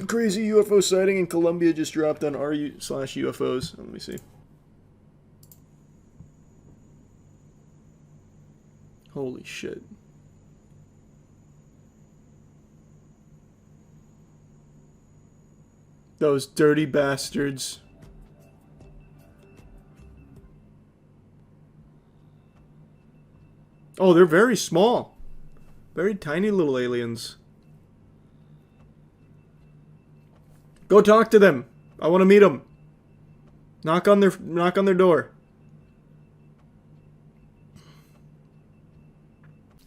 Crazy UFO sighting in Colombia just dropped on r/UFOs. Let me see. Holy shit. Those dirty bastards. Oh, they're very small. Very tiny little aliens. Go talk to them. I want to meet them. Knock on their door.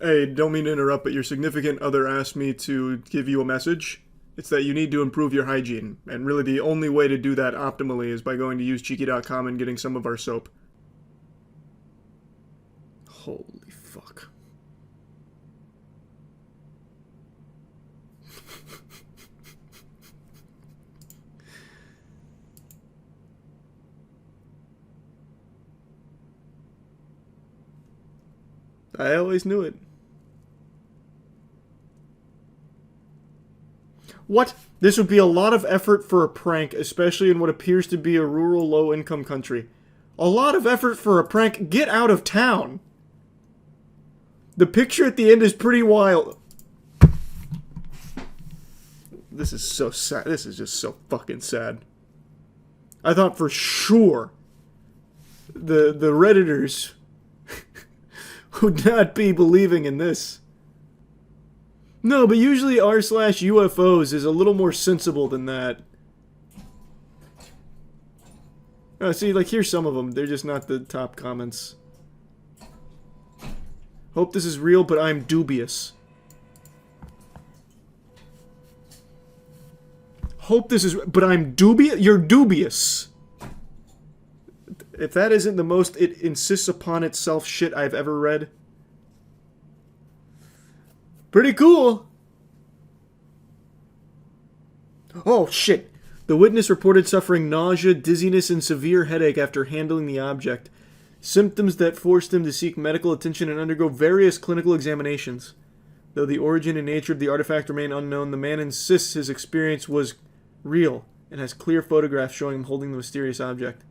Hey, don't mean to interrupt, but your significant other asked me to give you a message. It's that you need to improve your hygiene, and really the only way to do that optimally is by going to MoistCr1tikal and getting some of our soap. Holy fuck. I always knew it. What? This would be a lot of effort for a prank, especially in what appears to be a rural, low-income country. A lot of effort for a prank? Get out of town! The picture at the end is pretty wild. This is so sad. This is just so fucking sad. I thought for sure the Redditors would not be believing in this. No, but usually r/UFOs is a little more sensible than that. Oh, see, like, here's some of them. They're just not the top comments. Hope this is real, but I'm dubious. Hope this is... But I'm dubious? You're dubious. If that isn't the most it insists upon itself shit I've ever read... Pretty cool. Oh, shit. The witness reported suffering nausea, dizziness, and severe headache after handling the object. Symptoms that forced him to seek medical attention and undergo various clinical examinations. Though the origin and nature of the artifact remain unknown, the man insists his experience was real and has clear photographs showing him holding the mysterious object.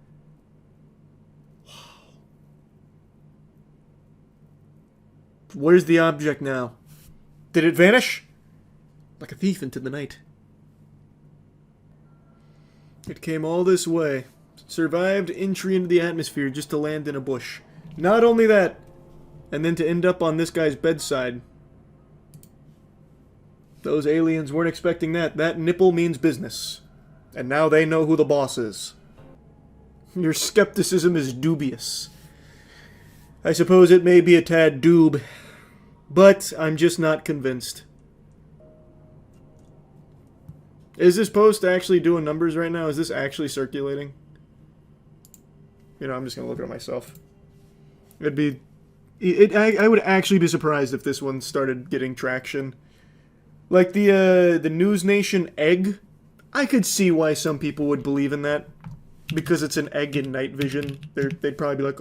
Wow. Where's the object now? Did it vanish? Like a thief into the night. It came all this way. Survived entry into the atmosphere just to land in a bush. Not only that, and then to end up on this guy's bedside. Those aliens weren't expecting that. That nipple means business. And now they know who the boss is. Your skepticism is dubious. I suppose it may be a tad doob. But I'm just not convinced. Is this post actually doing numbers right now? Is this actually circulating? You know, I'm just gonna look at it myself. It'd be... I would actually be surprised if this one started getting traction. Like the News Nation egg. I could see why some people would believe in that. Because it's an egg in night vision. They'd probably be like,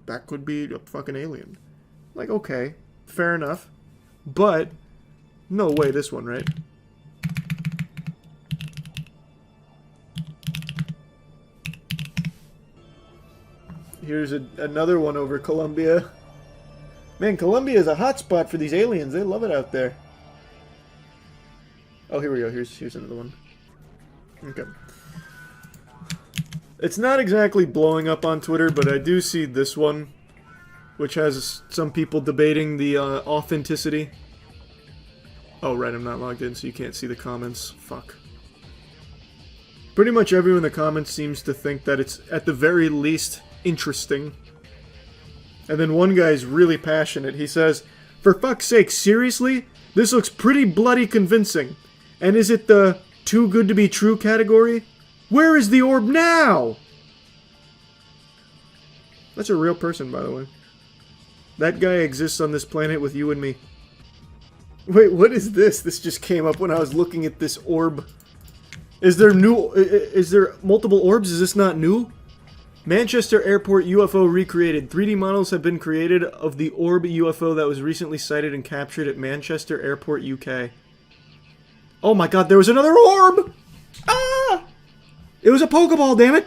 that could be a fucking alien. Like, okay. Fair enough. But, no way this one, right? Here's another one over Colombia. Man, Colombia is a hotspot for these aliens. They love it out there. Oh, here we go. Here's another one. Okay. It's not exactly blowing up on Twitter, but I do see this one, which has some people debating the authenticity. Oh, right, I'm not logged in, so you can't see the comments. Fuck. Pretty much everyone in the comments seems to think that it's, at the very least, interesting. And then one guy's really passionate. He says, "For fuck's sake, seriously? This looks pretty bloody convincing. And is it the too good to be true category? Where is the orb now?" That's a real person, by the way. That guy exists on this planet with you and me. Wait, what is this? This just came up when I was looking at this orb. Is there multiple orbs? Is this not new? Manchester Airport UFO recreated. 3D models have been created of the orb UFO that was recently sighted and captured at Manchester Airport, UK. Oh my god, there was another orb! Ah! It was a Pokeball, damn it!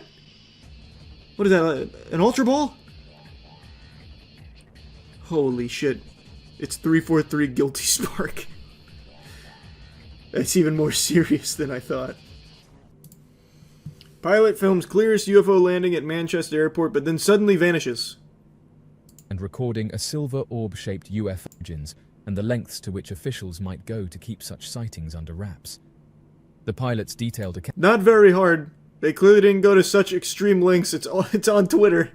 What is that, an Ultra Ball? Holy shit. It's 343 Guilty Spark. That's even more serious than I thought. Pilot films clearest UFO landing at Manchester Airport, but then suddenly vanishes. And recording a silver orb-shaped UFO origins and the lengths to which officials might go to keep such sightings under wraps. The pilot's detailed account... Not very hard. They clearly didn't go to such extreme lengths. It's on Twitter.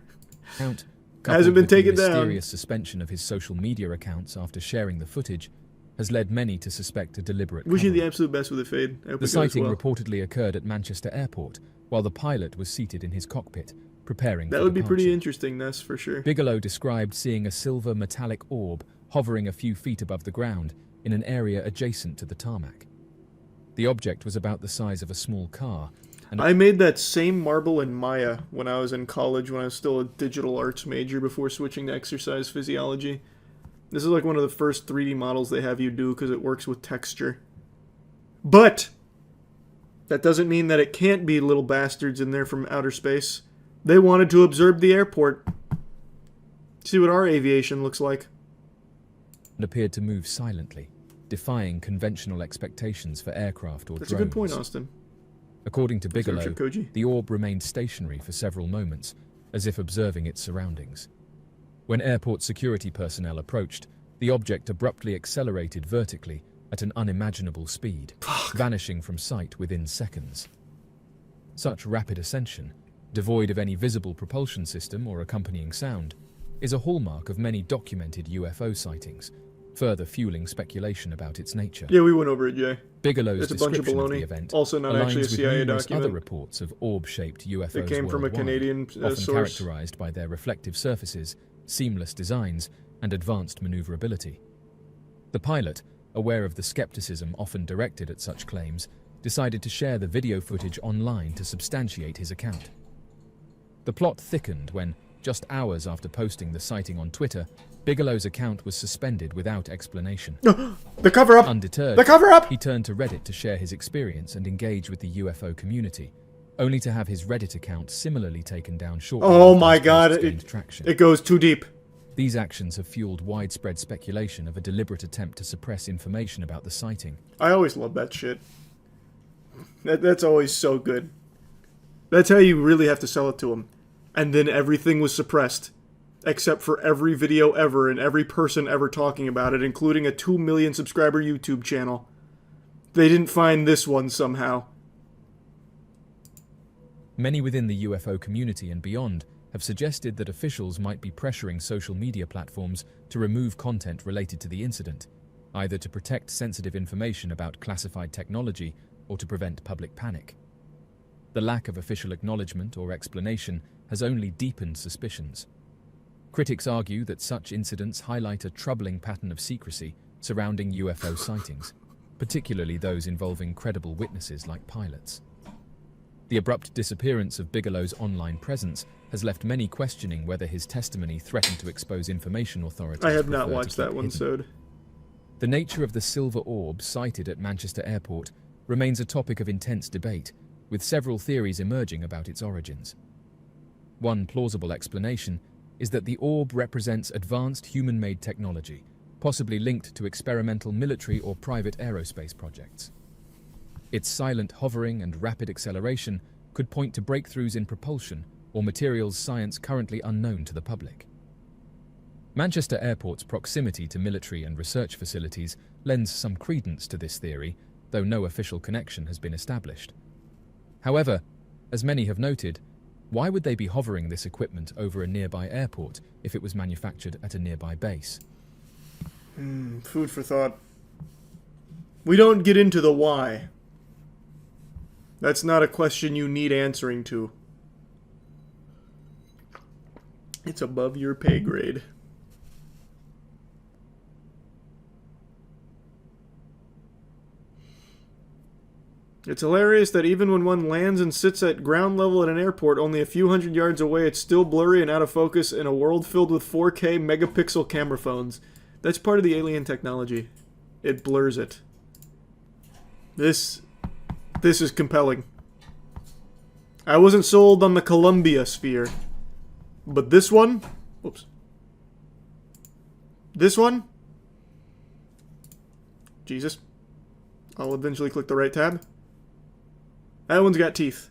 Hasn't been taken down. The mysterious suspension of his social media accounts after sharing the footage has led many to suspect a deliberate cover-up. Wish you the absolute best with it, Fade. The sighting reportedly occurred at Manchester Airport, while the pilot was seated in his cockpit, preparing for That would be departure. pretty interesting, Ness, for sure. Bigelow described seeing a silver metallic orb hovering a few feet above the ground in an area adjacent to the tarmac. The object was about the size of a small car. And I made that same marble in Maya when I was in college, when I was still a digital arts major before switching to exercise physiology. This is like one of the first 3D models they have you do because it works with texture. But that doesn't mean that it can't be little bastards in there from outer space. They wanted to observe the airport. See what our aviation looks like. And appeared to move silently, defying conventional expectations for aircraft or drones. That's a good point, Austin. According to Bigelow, Koji. the orb remained stationary for several moments, as if observing its surroundings. When airport security personnel approached, the object abruptly accelerated vertically at an unimaginable speed, vanishing from sight within seconds. Such rapid ascension, devoid of any visible propulsion system or accompanying sound, is a hallmark of many documented UFO sightings, further fueling speculation about its nature. Yeah, we went over it, Jay. Bigelow's It's a bunch of description of baloney. the event Also not aligns actually a with CIA numerous document. other reports of orb-shaped UFOs It came from a worldwide, Canadian often source. characterized by their reflective surfaces, seamless designs, and advanced maneuverability. The pilot, aware of the skepticism often directed at such claims, decided to share the video footage online to substantiate his account. The plot thickened when, just hours after posting the sighting on Twitter, Bigelow's account was suspended without explanation. The cover-up! Undeterred, The cover-up! he turned to Reddit to share his experience and engage with the UFO community, only to have his Reddit account similarly taken down shortly Oh after my his god, posts gained traction. it goes too deep. These actions have fueled widespread speculation of a deliberate attempt to suppress information about the sighting. I always love that shit. That's always so good. That's how you really have to sell it to them. And then everything was suppressed. Except for every video ever and every person ever talking about it, including a 2 million subscriber YouTube channel. They didn't find this one somehow. Many within the UFO community and beyond have suggested that officials might be pressuring social media platforms to remove content related to the incident, either to protect sensitive information about classified technology or to prevent public panic. The lack of official acknowledgement or explanation has only deepened suspicions. Critics argue that such incidents highlight a troubling pattern of secrecy surrounding UFO sightings, particularly those involving credible witnesses like pilots. The abrupt disappearance of Bigelow's online presence has left many questioning whether his testimony threatened to expose information authorities. I have not prefer to watched that keep one, hidden. Sode. The nature of the silver orb sighted at Manchester Airport remains a topic of intense debate, with several theories emerging about its origins. One plausible explanation is that the orb represents advanced human-made technology, possibly linked to experimental military or private aerospace projects. Its silent hovering and rapid acceleration could point to breakthroughs in propulsion or materials science currently unknown to the public. Manchester Airport's proximity to military and research facilities lends some credence to this theory, though no official connection has been established. However, as many have noted, why would they be hovering this equipment over a nearby airport if it was manufactured at a nearby base? Food for thought. We don't get into the why. That's not a question you need answering to. It's above your pay grade. It's hilarious that even when one lands and sits at ground level at an airport only a few hundred yards away, it's still blurry and out of focus in a world filled with 4K megapixel camera phones. That's part of the alien technology. It blurs it. This is compelling. I wasn't sold on the Colombia sphere. But this one... Whoops. This one... Jesus. I'll eventually click the right tab. That one's got teeth.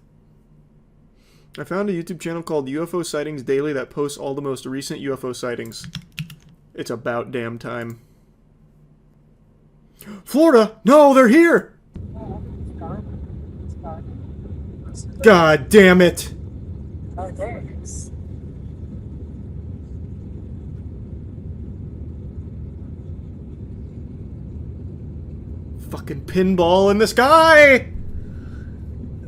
I found a YouTube channel called UFO Sightings Daily that posts all the most recent UFO sightings. It's about damn time. Florida! No, they're here! God damn it! Oh, there it is. Fucking pinball in the sky!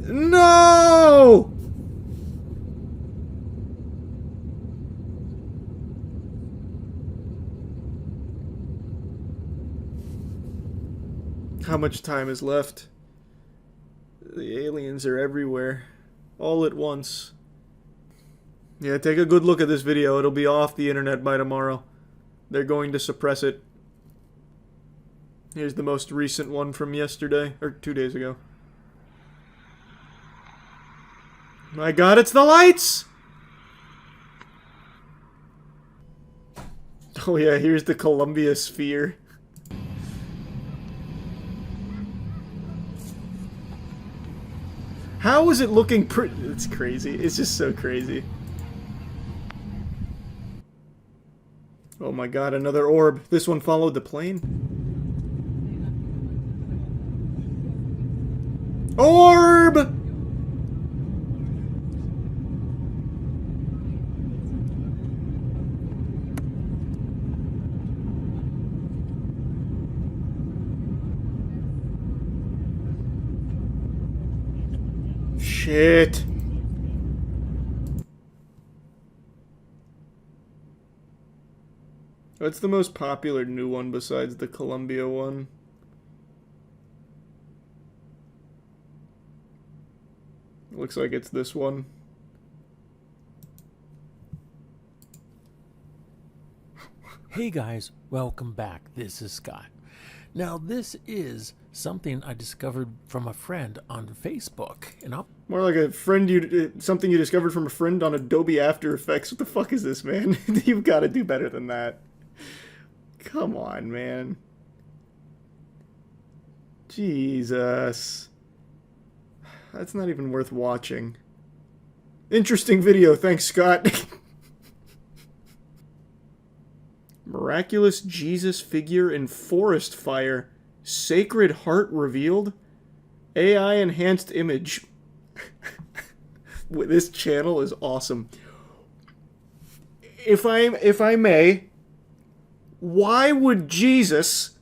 No! How much time is left? The aliens are everywhere. All at once. Yeah, take a good look at this video. It'll be off the internet by tomorrow. They're going to suppress it. Here's the most recent one from yesterday, or 2 days ago. My God, it's the lights! Oh yeah, here's the Columbia sphere. How is it looking It's crazy. It's just so crazy. Oh my God, another orb. This one followed the plane. Orb! Shit. What's the most popular new one besides the Colombia one? Looks like it's this one. Hey guys, welcome back. This is Scott. Now this is something I discovered from a friend on Facebook, and More like a friend something you discovered from a friend on Adobe After Effects. What the fuck is this, man? You've got to do better than that. Come on, man. Jesus. That's not even worth watching. Interesting video, thanks, Scott. Miraculous Jesus figure in forest fire. Sacred heart revealed. AI enhanced image. This channel is awesome. If I may, why would Jesus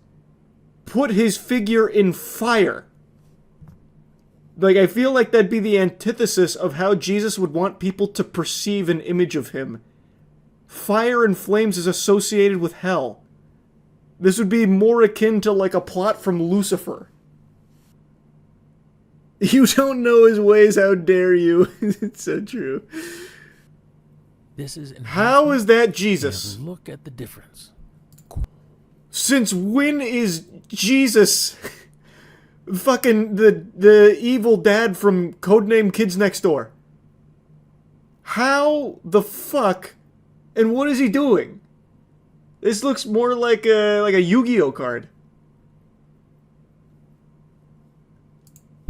put his figure in fire? Like, I feel like that'd be the antithesis of how Jesus would want people to perceive an image of him. Fire and flames is associated with hell. This would be more akin to like a plot from Lucifer. You don't know his ways, how dare you? It's so true. this is How is that Jesus? Look at the difference. Since when is Jesus fucking the evil dad from Codename Kids Next Door? How the fuck, and what is he doing? This looks more like a Yu-Gi-Oh card.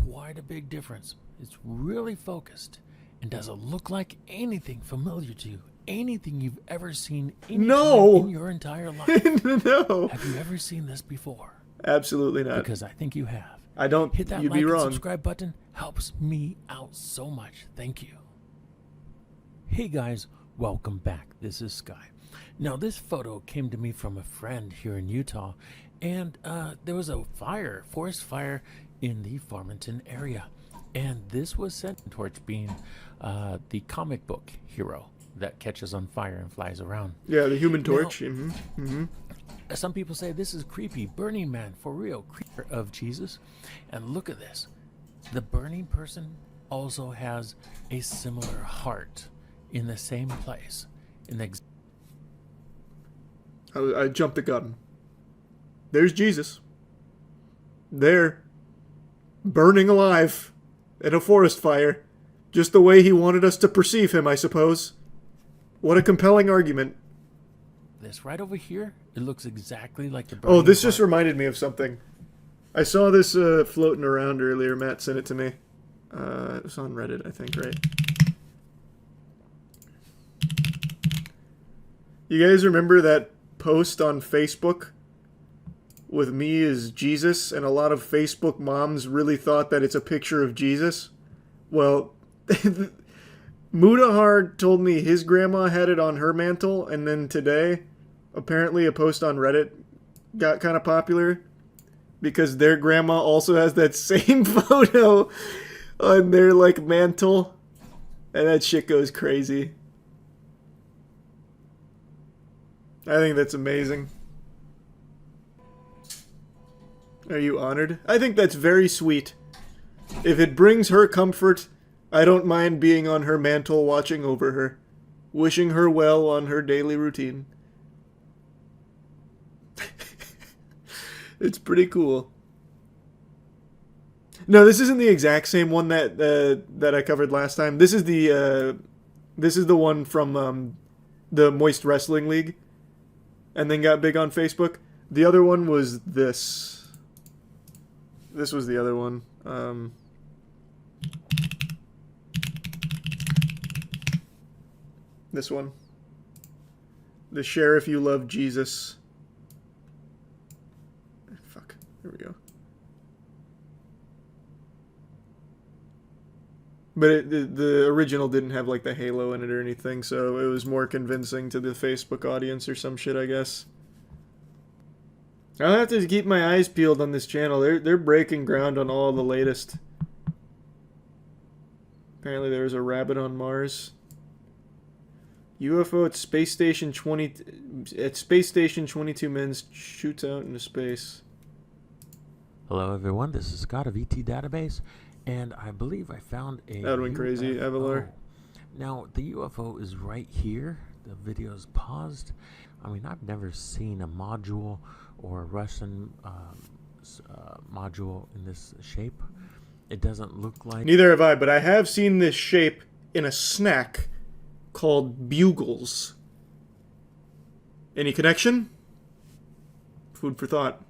Quite a big difference. It's really focused and doesn't look like anything familiar to you. Anything you've ever seen in your entire life. No. Have you ever seen this before? Absolutely not. Because I think you have. I don't. Hit that You'd like be and wrong. subscribe button. Helps me out so much. Thank you. Hey guys, welcome back. This is Sky. Now this photo came to me from a friend here in Utah, and there was a fire, forest fire in the Farmington area, and this was sent towards being the comic book hero that catches on fire and flies around. Yeah, the Human Now, Torch. Some people say this is creepy. Burning Man, for real, creeper of Jesus. And look at this. The burning person also has a similar heart in the same place. I jumped the gun. There's Jesus. There. burning alive in a forest fire. Just the way he wanted us to perceive him, I suppose. What a compelling argument. This right over here, it looks exactly like the Oh, burning this just fire. reminded me of something. I saw this floating around earlier. Matt sent it to me. It was on Reddit, I think, right? You guys remember that post on Facebook with me as Jesus, and a lot of Facebook moms really thought that it's a picture of Jesus? Well, Mudahar told me his grandma had it on her mantle, and then today, apparently a post on Reddit got kind of popular because their grandma also has that same photo on their, like, mantle, and that shit goes crazy. I think that's amazing. Are you honored? I think that's very sweet. If it brings her comfort, I don't mind being on her mantle watching over her, wishing her well on her daily routine. It's pretty cool. No, this isn't the exact same one that I covered last time. This is the one from the Moist Wrestling League, and then got big on Facebook. The other one was this. This was the other one. This one. The Sheriff You Love Jesus. Fuck. There we go. But the original didn't have, like, the halo in it or anything, so it was more convincing to the Facebook audience or some shit, I guess. I'll have to keep my eyes peeled on this channel. They're breaking ground on all the latest. Apparently there was a rabbit on Mars. UFO at Space Station 20... At Space Station 22 men shoots out into space. Hello everyone, this is Scott of ET Database, and I believe I found a That went crazy, Avalar. Now, the UFO is right here. The video's paused. I mean, I've never seen a module or a Russian module in this shape. It doesn't look like... Neither have I, but I have seen this shape in a snack called Bugles. Any connection? Food for thought.